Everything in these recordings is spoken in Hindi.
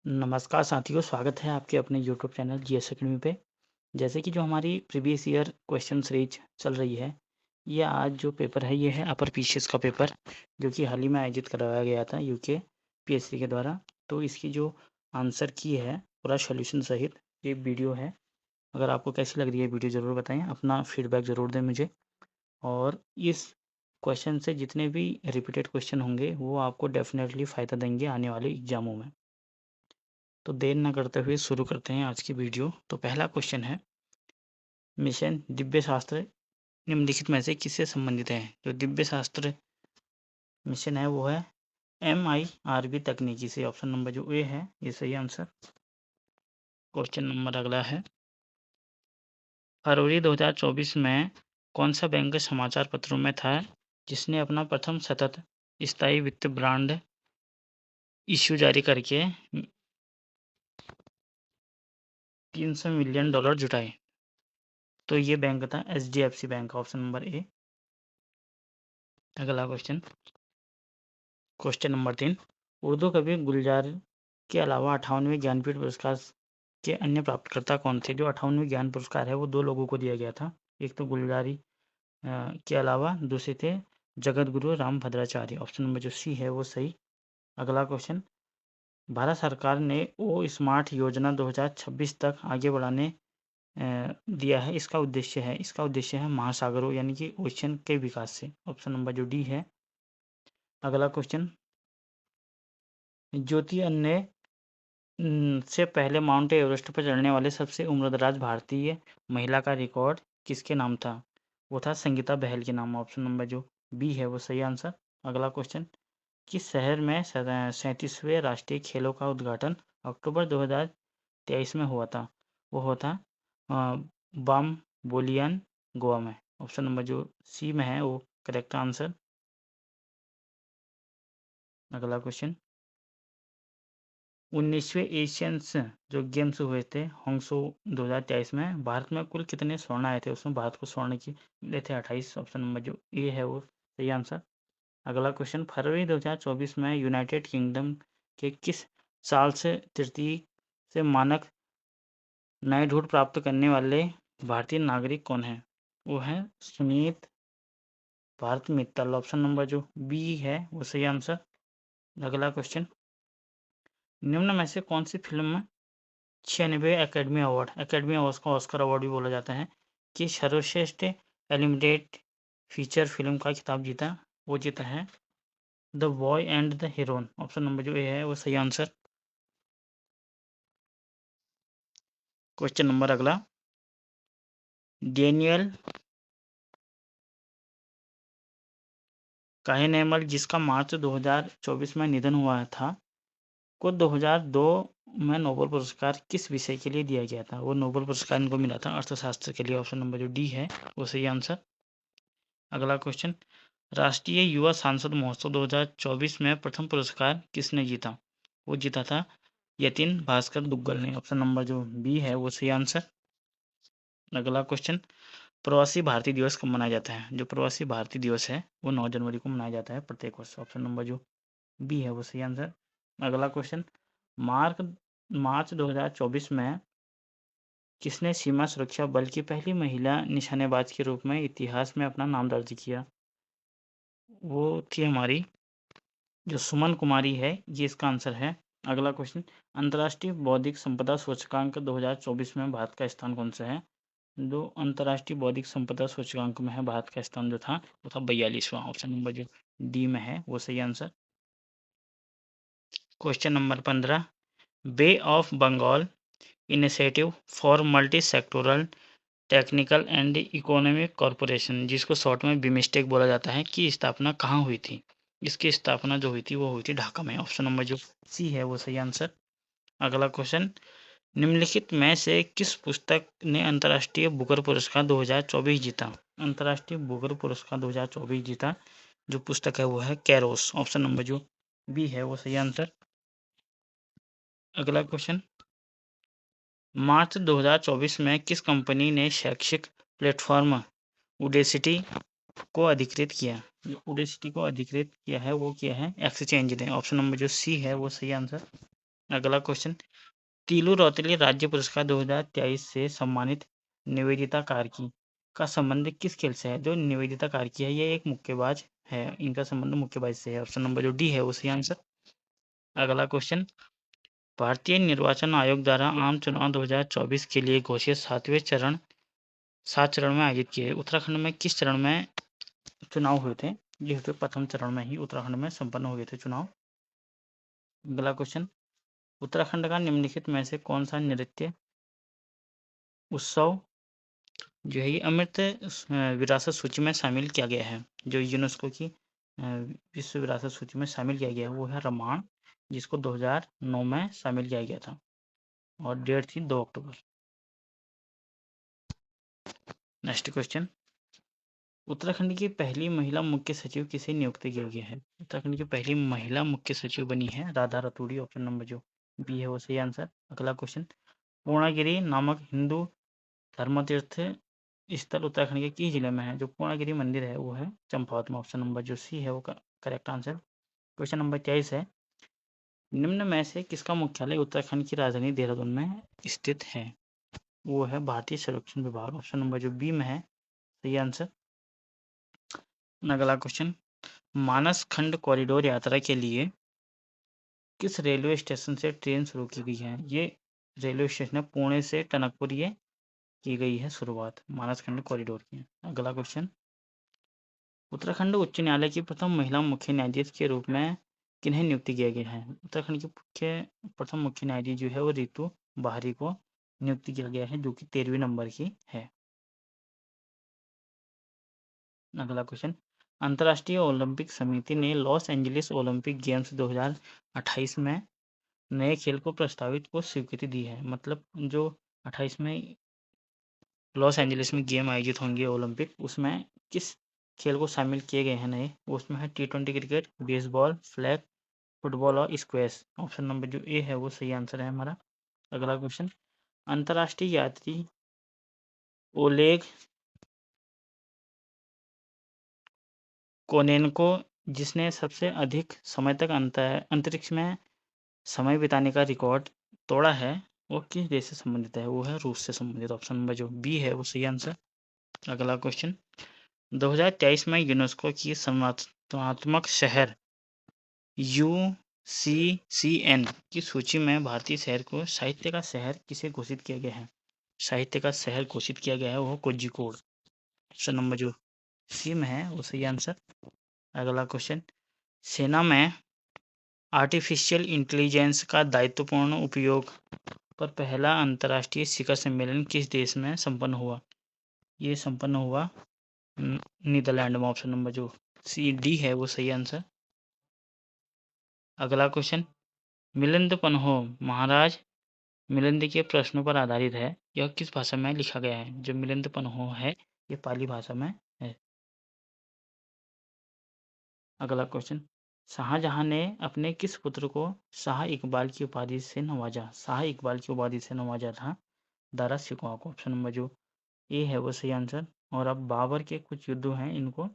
नमस्कार साथियों, स्वागत है आपके अपने यूट्यूब चैनल जीएस अकेडमी पे। जैसे कि जो हमारी प्रीवियस ईयर क्वेश्चन सीरीज चल रही है, ये आज जो पेपर है ये है अपर पीसीएस का पेपर, जो कि हाल ही में आयोजित करवाया गया था यूके पीएससी के द्वारा। तो इसकी जो आंसर की है पूरा सॉल्यूशन सहित ये वीडियो है। अगर आपको कैसी लग रही है वीडियो ज़रूर बताएँ, अपना फीडबैक ज़रूर दें मुझे। और इस क्वेश्चन से जितने भी रिपीटेड क्वेश्चन होंगे वो आपको डेफिनेटली फ़ायदा देंगे आने वाले एग्जामों में। तो देर ना करते हुए शुरू करते हैं आज की वीडियो। तो पहला क्वेश्चन है, मिशन दिव्य शास्त्र निम्नलिखित में से किससे संबंधित है? जो दिव्य शास्त्र मिशन है वो है MIRV तकनीकी से। ऑप्शन नंबर जो ए है ये सही आंसर। क्वेश्चन नंबर अगला है, फरवरी 2024 में कौन सा बैंक समाचार पत्रों में था जिसने अपना प्रथम सतत स्थायी वित्त ब्रांड इश्यू जारी करके $300 मिलियन जुटाए? तो ये बैंक था HDFC bank. Option number A. अगला क्वेश्चन नंबर 3, उर्दू कवि गुलजार के अलावा 58वें ज्ञानपीठ पुरस्कार के अन्य प्राप्तकर्ता कौन थे? जो 58वें ज्ञान पुरस्कार है वो 2 लोगों को दिया गया था। एक तो गुलजारी के अलावा दूसरे थे जगत गुरु रामभद्राचार्य। ऑप्शन नंबर जो सी है वो सही। अगला क्वेश्चन, भारत सरकार ने ओ स्मार्ट योजना 2026 तक आगे बढ़ाने दिया है। इसका उद्देश्य है महासागरों यानी कि ओशन के विकास से। ऑप्शन नंबर जो डी है। अगला क्वेश्चन, ज्योति अन्य से पहले माउंट एवरेस्ट पर चढ़ने वाले सबसे उम्रदराज भारतीय महिला का रिकॉर्ड किसके नाम था? वो था संगीता बहल के नाम। ऑप्शन नंबर जो बी है वो सही आंसर। अगला क्वेश्चन, किस शहर में 37वें राष्ट्रीय खेलों का उद्घाटन अक्टूबर 2023 में हुआ था? वो हुआ था बाम बोलियन, गोवा में। ऑप्शन नंबर जो सी में है वो करेक्ट आंसर। अगला क्वेश्चन, 19वें एशियंस जो गेम्स हुए थे होंगसो 2023 में, भारत में कुल कितने स्वर्ण आए थे? उसमें भारत को स्वर्ण की मिले थे 28। ऑप्शन नंबर जो ए है वो सही आंसर। अगला क्वेश्चन, फरवरी 2024 में यूनाइटेड किंगडम के किस साल से तृतीय से मानक नाइटहुड प्राप्त करने वाले भारतीय नागरिक कौन है? वो है सुनीत भारत मित्तल। ऑप्शन नंबर जो बी है वो सही आंसर। अगला क्वेश्चन, निम्न में से कौन सी फिल्म 96 एकेडमी अवार्ड को ऑस्कर अवार्ड भी बोला जाता है कि सर्वश्रेष्ठ एनिमेटेड फीचर फिल्म का खिताब जीता? वो जीता है the boy and the heroine. Option number जो ए है वो सही आंसर। क्वेश्चन नंबर अगला, डेनियल काहेनेमल जिसका मार्च 2024 में निधन हुआ था को 2002 में नोबेल पुरस्कार किस विषय के लिए दिया गया था? वो नोबेल पुरस्कार इनको मिला था अर्थशास्त्र के लिए। ऑप्शन नंबर जो डी है वो सही आंसर। अगला क्वेश्चन, राष्ट्रीय युवा सांसद महोत्सव 2024 में प्रथम पुरस्कार किसने जीता? वो जीता था यतिन भास्कर दुग्गल ने। ऑप्शन नंबर जो बी है वो सही आंसर। अगला क्वेश्चन, प्रवासी भारतीय दिवस कब मनाया जाता है? जो प्रवासी भारतीय दिवस है वो 9 जनवरी को मनाया जाता है प्रत्येक वर्ष। ऑप्शन नंबर जो बी है वो सही आंसर। अगला क्वेश्चन, मार्च 2024 में किसने सीमा सुरक्षा बल की पहली महिला निशानेबाज के रूप में इतिहास में अपना नाम दर्ज किया? वो थी हमारी जो सुमन कुमारी है, ये इसका आंसर है। अगला क्वेश्चन, अंतर्राष्ट्रीय बौद्धिक संपदा सूचकांक 2024 में भारत का स्थान कौन सा है? जो अंतर्राष्ट्रीय बौद्धिक संपदा सूचकांक में है भारत का स्थान जो था वो था 42वां। ऑप्शन नंबर जो डी में है वो सही answer. Question number 15, bay of Bengal initiative for multi sectoral technical and economic corporation, जिसको शॉर्ट में बिमस्टेक बोला जाता है, की स्थापना कहाँ हुई थी? इसकी स्थापना जो हुई थी वो हुई थी ढाका में। ऑप्शन नंबर जो सी है वो सही आंसर। अगला क्वेश्चन, निम्नलिखित में से किस पुस्तक ने अंतर्राष्ट्रीय बुकर पुरस्कार 2024 जीता? अंतर्राष्ट्रीय बुकर पुरस्कार 2024 जीता जो पुस्तक है वो है कैरोस। ऑप्शन नंबर जो बी है वो सही आंसर। अगला क्वेश्चन, मार्च 2024 में किस कंपनी ने शैक्षिक प्लेटफॉर्म उडेसिटी को अधिकृत किया? जो उडेसिटी को अधिकृत किया है वो किया है एक्सचेंज ने। ऑप्शन नंबर जो सी है वो सही आंसर। अगला क्वेश्चन, तीलू रौतेली राज्य पुरस्कार 2023 से सम्मानित निवेदिता कार्की का संबंध किस खेल से है? जो निवेदिता कार्की है ये एक मुक्केबाज है, इनका संबंध मुक्केबाज से है। ऑप्शन नंबर जो डी है वो सही आंसर। अगला क्वेश्चन, भारतीय निर्वाचन आयोग द्वारा आम चुनाव 2024 के लिए घोषित 7 चरण में आयोजित किए उत्तराखंड में किस चरण में चुनाव हुए थे? ये हुए प्रथम चरण में ही उत्तराखंड में संपन्न हुए थे चुनाव। अगला क्वेश्चन, उत्तराखंड का निम्नलिखित में से कौन सा नृत्य उत्सव जो है ये अमृत विरासत सूची में शामिल किया गया है, जो यूनेस्को की विश्व विरासत सूची में शामिल किया गया है, वो है रामायण, जिसको 2009 में शामिल किया गया था और डेट थी 2 अक्टूबर। नेक्स्ट क्वेश्चन, उत्तराखंड की पहली महिला मुख्य सचिव किसे नियुक्त किया गया है? उत्तराखंड की पहली महिला मुख्य सचिव बनी है राधा रतूड़ी। ऑप्शन नंबर जो बी है वो सही आंसर। अगला क्वेश्चन, पूर्णागिरी नामक हिंदू धर्मतीर्थ स्थल उत्तराखंड के किस जिले में है? जो पूर्णागिरी मंदिर है वो है चंपावत में। ऑप्शन नंबर जो सी है वो करेक्ट आंसर। क्वेश्चन नंबर 23 है, निम्न में से किसका मुख्यालय उत्तराखंड की राजधानी देहरादून में स्थित है? वो है भारतीय सर्वेक्षण विभाग। ऑप्शन नंबर जो बी में है सही आंसर। अगला क्वेश्चन, मानस खंड कॉरिडोर यात्रा के लिए किस रेलवे स्टेशन से ट्रेन शुरू की गई है? ये रेलवे स्टेशन है पुणे से टनकपुर, ये की गई है शुरुआत मानस खंड कॉरिडोर की। अगला क्वेश्चन, उत्तराखंड उच्च न्यायालय की प्रथम महिला मुख्य न्यायाधीश के रूप में किन्हें नियुक्त किया गया है? उत्तराखंड की प्रथम मुख्य न्यायाधीश जो है वो रितु बाहरी को नियुक्त किया गया है, जो कि 13वीं नंबर की है। अगला क्वेश्चन, अंतर्राष्ट्रीय ओलंपिक समिति ने लॉस एंजलिस ओलंपिक गेम्स 2028 में नए खेल को प्रस्तावित को स्वीकृति दी है। मतलब जो 28 में लॉस एंजलिस में गेम आयोजित होंगे ओलंपिक, उसमें किस खेल को शामिल किए गए हैं नए? उसमें है T20 cricket, baseball, flag football और स्क्वैश। ऑप्शन नंबर जो ए है वो सही आंसर है हमारा। अगला क्वेश्चन, अंतर्राष्ट्रीय यात्री ओलेग कोनेनको जिसने सबसे अधिक समय तक अंतरिक्ष में समय बिताने का रिकॉर्ड तोड़ा है, वो किस देश से संबंधित है? वो है रूस से संबंधित। ऑप्शन नंबर जो बी है वो सही आंसर। अगला क्वेश्चन, 2023 में यूनेस्को की संरचनात्मक शहर UCCN की सूची में भारतीय शहर को साहित्य का शहर किसे घोषित किया गया है? साहित्य का शहर घोषित किया गया है वो कोझिकोड। ऑप्शन नंबर जो सी में है वो सही आंसर। अगला क्वेश्चन, सेना में आर्टिफिशियल इंटेलिजेंस का दायित्वपूर्ण उपयोग पर पहला अंतर्राष्ट्रीय शिखर सम्मेलन किस देश में संपन्न हुआ? ये संपन्न हुआ नीदरलैंड में। ऑप्शन नंबर जो सी डी है वो सही आंसर। अगला क्वेश्चन, मिलिंद पन्हो महाराज मिलिंद के प्रश्नों पर आधारित है, यह किस भाषा में लिखा गया है? जो मिलिंद पन्हो है ये पाली भाषा में है। अगला क्वेश्चन, शाहजहां ने अपने किस पुत्र को शाह इकबाल की उपाधि से नवाजा? शाह इकबाल की उपाधि से नवाजा था दारा सिकोहा को। ऑप्शन नंबर जो ए है वो सही आंसर। और अब बाबर के कुछ युद्ध हैं, इनको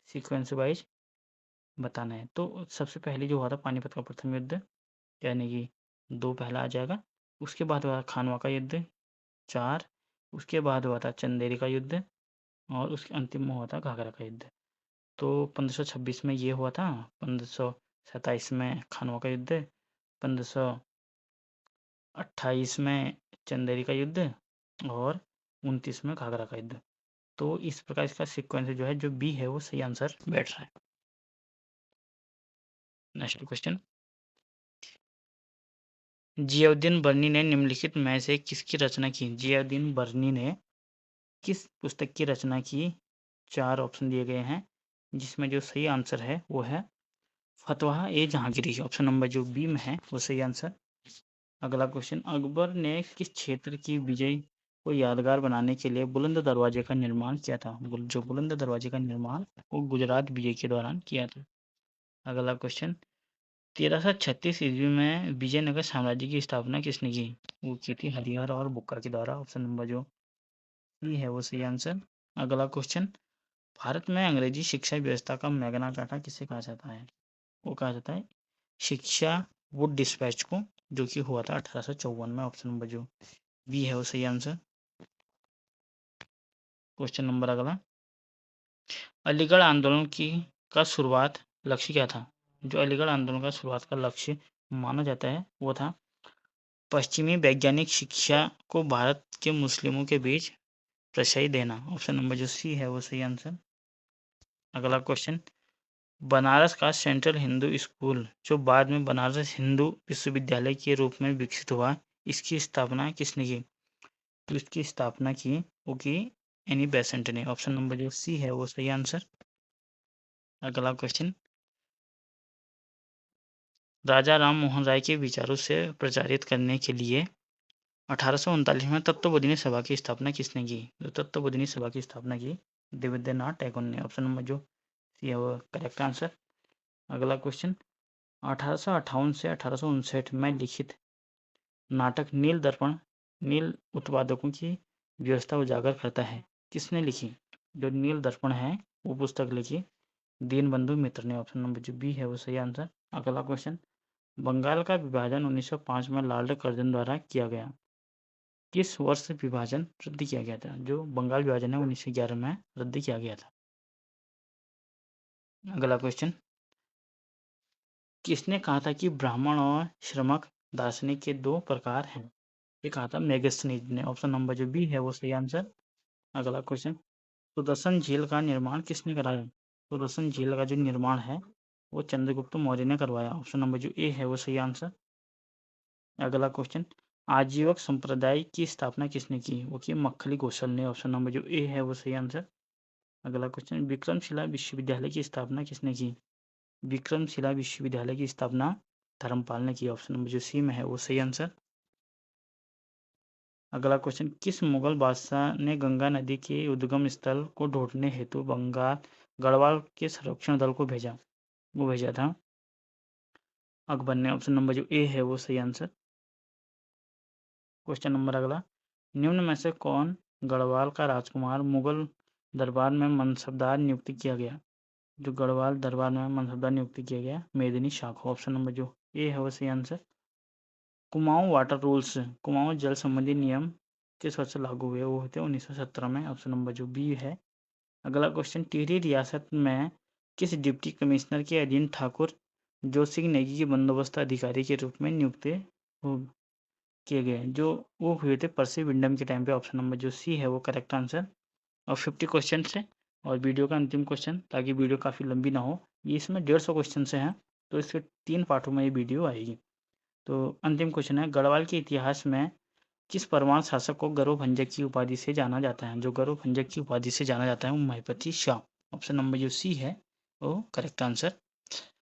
सीक्वेंस वाइज बताना है। तो सबसे पहले जो हुआ था पानीपत का प्रथम युद्ध, यानी कि 2 पहला आ जाएगा। उसके बाद हुआ खानवा का युद्ध 4, उसके बाद हुआ था चंदेरी का युद्ध और उसके अंतिम में हुआ था घाघरा का युद्ध। तो 1526 में ये हुआ था, 1527 में खानवा का युद्ध, 1528 में चंदेरी का युद्ध और 29 में घाघरा का युद्ध। तो इस प्रकार इसका सीक्वेंस जो है जो बी है वो सही आंसर बैठ रहा है। नेक्स्ट क्वेश्चन, जियाउद्दीन बर्नी ने निम्नलिखित में से किसकी रचना की? जियाउद्दीन बर्नी ने किस पुस्तक की रचना की? 4 ऑप्शन दिए गए हैं, जिसमें जो सही आंसर है वो है फतवा ए जहांगीरी। ऑप्शन नंबर जो बी में है वो सही आंसर। अगला क्वेश्चन, अकबर ने किस क्षेत्र की विजय को यादगार बनाने के लिए बुलंद दरवाजे का निर्माण किया था? जो बुलंद दरवाजे का निर्माण वो गुजरात विजय के दौरान किया था। अगला क्वेश्चन, 1336 ईस्वी में विजयनगर साम्राज्य की स्थापना किसने की? वो की थी हरिहर और बुक्का के द्वारा। ऑप्शन नंबर जो सी है वो सही आंसर। अगला क्वेश्चन, भारत में अंग्रेजी शिक्षा व्यवस्था का मैग्ना कार्टा किसे कहा जाता है? वो कहा जाता है शिक्षा वुड डिस्पैच को। जो कि हुआ था 1854 में। ऑप्शन नंबर जो बी है वो सही आंसर। क्वेश्चन नंबर अगला, अलीगढ़ आंदोलन की का शुरुआत लक्ष्य क्या था? जो अलीगढ़ आंदोलन का शुरुआत का लक्ष्य माना जाता है वो था पश्चिमी वैज्ञानिक शिक्षा को भारत के मुस्लिमों के बीच प्रसाई देना। ऑप्शन नंबर जो सी है वो सही आंसर। अगला क्वेश्चन, बनारस का सेंट्रल हिंदू स्कूल जो बाद में बनारस हिंदू विश्वविद्यालय के रूप में विकसित हुआ, इसकी स्थापना किसने की? तो इसकी स्थापना की वो की एनी बेसेंट ने। ऑप्शन नंबर जो सी है वो सही आंसर। अगला क्वेश्चन, राजा राम मोहन राय के विचारों से प्रचारित करने के लिए 1839 में तत्वबोधिनी सभा की स्थापना किसने की? तो तत्वबोधिनी सभा की स्थापना की देवेंद्रनाथ टैगोर ने। ऑप्शन नंबर जो सी है वो करेक्ट आंसर। अगला क्वेश्चन, 1858 से 1859 में लिखित नाटक नील दर्पण नील उत्पादकों की व्यवस्था उजागर करता है, किसने लिखी? जो नील दर्पण है वो पुस्तक लिखी दीनबंधु मित्र ने। ऑप्शन नंबर जो बी है वो सही आंसर। अगला क्वेश्चन, बंगाल का विभाजन 1905 में लॉर्ड कर्जन द्वारा किया गया, किस वर्ष विभाजन रद्द किया गया था? जो बंगाल विभाजन है 1911 में रद्द किया गया था। अगला क्वेश्चन, किसने कहा था कि ब्राह्मण और श्रमक दार्शनिक के दो प्रकार हैं? ये कहा था मेगस्थनीज ने। ऑप्शन नंबर जो बी है वो सही आंसर। अगला क्वेश्चन, सुदर्शन झील का निर्माण किसने कराया? सुदर्शन झील का जो निर्माण है वो चंद्रगुप्त मौर्य ने करवाया। ऑप्शन नंबर जो ए है वो सही आंसर। अगला क्वेश्चन, आजीवक संप्रदाय की स्थापना किसने की? वो की मक्खली कौशल ने। ऑप्शन नंबर जो ए है वो सही आंसर। अगला क्वेश्चन, विक्रमशिला विश्वविद्यालय की स्थापना किसने की? विक्रमशिला विश्वविद्यालय की स्थापना धर्मपाल ने की। ऑप्शन नंबर जो सी में है वो सही आंसर। अगला क्वेश्चन, किस मुगल बादशाह ने गंगा नदी के उद्गम स्थल को ढूंढने हेतु बंगाल गढ़वाल के संरक्षण दल को भेजा? वो भेजा था अकबर ने। ऑप्शन नंबर जो ए है वो सही आंसर। क्वेश्चन नंबर अगला, निम्न में से कौन गढ़वाल का राजकुमार मुगल दरबार में मनसबदार नियुक्त किया गया? जो गढ़वाल दरबार में मनसबदार नियुक्त किया गया मेदिनी शाह को। ऑप्शन नंबर जो ए है वो सही answer. Kumaon water rules Kumaon जल संबंधी नियम किस वर्ष लागू हुए? वो होते 1917 में। ऑप्शन नंबर जो बी है। अगला क्वेश्चन, टिहरी रियासत में किस डिप्टी कमिश्नर के अधीन ठाकुर जोत सिंह नेगी के बंदोबस्त अधिकारी के रूप में नियुक्त किए गए? जो वो हुए थे परसी विंडम के टाइम पे। ऑप्शन नंबर जो सी है वो करेक्ट आंसर। और 50 क्वेश्चन से और वीडियो का अंतिम क्वेश्चन, ताकि वीडियो काफ़ी लंबी ना हो, ये इसमें 150 क्वेश्चन से हैं, तो इसके 3 पार्टों में ये वीडियो आएगी। तो अंतिम क्वेश्चन है, गढ़वाल के इतिहास में किस परमार शासक को गौरव भंजक की उपाधि से जाना जाता है? जो गौरव भंजक की उपाधि से जाना जाता है वो महिपति शाह। ऑप्शन नंबर जो सी है वो करेक्ट आंसर।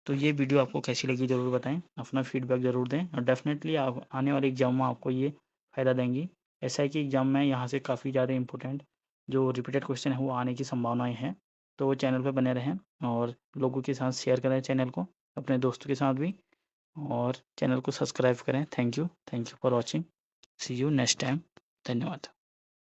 तो ये वीडियो आपको कैसी लगी ज़रूर बताएं, अपना फीडबैक ज़रूर दें, और डेफिनेटली आप आने वाले एग्जाम में आपको ये फ़ायदा देंगी। ऐसा है कि एग्जाम में यहाँ से काफ़ी ज़्यादा इंपॉर्टेंट जो रिपीटेड क्वेश्चन है वो आने की संभावनाएं हैं। तो वो चैनल पर बने रहें और लोगों के साथ शेयर करें चैनल को, अपने दोस्तों के साथ भी, और चैनल को सब्सक्राइब करें। Thank you for watching. See you next time. धन्यवाद।